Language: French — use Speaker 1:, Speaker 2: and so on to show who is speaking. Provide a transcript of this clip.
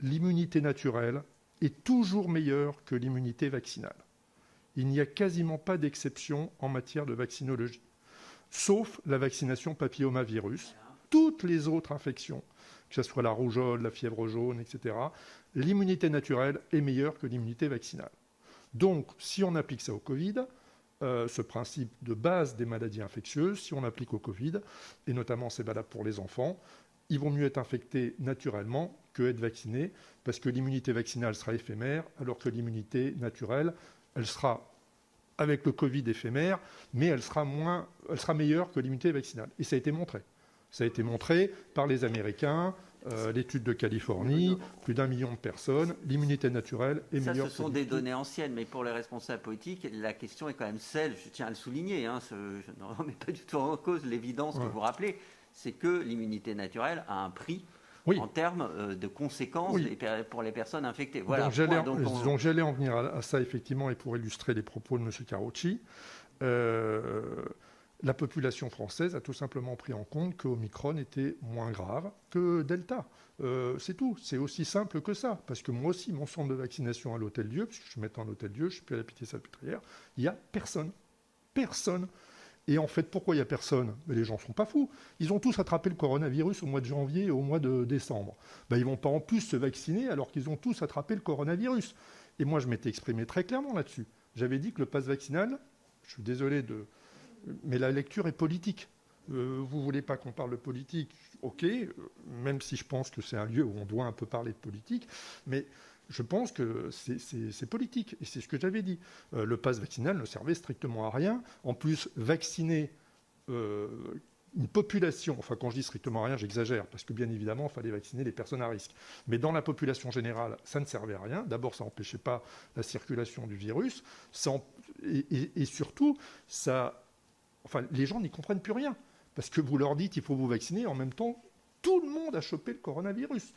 Speaker 1: l'immunité naturelle est toujours meilleure que l'immunité vaccinale. Il n'y a quasiment pas d'exception en matière de vaccinologie, sauf la vaccination papillomavirus. Toutes les autres infections, que ce soit la rougeole, la fièvre jaune, etc., l'immunité naturelle est meilleure que l'immunité vaccinale. Donc, si on applique ça au Covid, ce principe de base des maladies infectieuses, si on l'applique au Covid, et notamment c'est valable pour les enfants, il vaut mieux être infecté naturellement que être vacciné, parce que l'immunité vaccinale sera éphémère, alors que l'immunité naturelle, elle sera avec le Covid éphémère, mais elle sera meilleure que l'immunité vaccinale. Et ça a été montré. Ça a été montré par les Américains, l'étude de Californie, plus d'1 million de personnes. L'immunité naturelle est meilleure.
Speaker 2: Ce sont des données anciennes, mais pour les responsables politiques, la question est quand même celle, je tiens à le souligner, je ne remets pas du tout en cause l'évidence que vous rappelez, c'est que l'immunité naturelle a un prix en termes de conséquences pour les personnes infectées. Voilà.
Speaker 1: Donc j'allais en venir à ça, effectivement, et pour illustrer les propos de M. Carucci. La population française a tout simplement pris en compte que Omicron était moins grave que Delta. C'est tout. C'est aussi simple que ça. Parce que moi aussi, mon centre de vaccination à l'Hôtel-Dieu, puisque je suis maintenant à l'Hôtel-Dieu, je ne suis plus à la Pitié-Salpêtrière, il n'y a personne. Personne. Et en fait, pourquoi il n'y a personne? Les gens ne sont pas fous. Ils ont tous attrapé le coronavirus au mois de janvier et au mois de décembre. Ils ne vont pas en plus se vacciner alors qu'ils ont tous attrapé le coronavirus. Et moi, je m'étais exprimé très clairement là-dessus. J'avais dit que le pass vaccinal, je suis désolé mais la lecture est politique. Vous ne voulez pas qu'on parle de politique, ok, même si je pense que c'est un lieu où on doit un peu parler de politique, mais je pense que c'est politique, et c'est ce que j'avais dit. Le pass vaccinal ne servait strictement à rien. En plus, vacciner une population, enfin quand je dis strictement à rien, j'exagère, parce que bien évidemment, il fallait vacciner les personnes à risque. Mais dans la population générale, ça ne servait à rien. D'abord, ça n'empêchait pas la circulation du virus, et surtout, les gens n'y comprennent plus rien. Parce que vous leur dites qu'il faut vous vacciner, en même temps, tout le monde a chopé le coronavirus.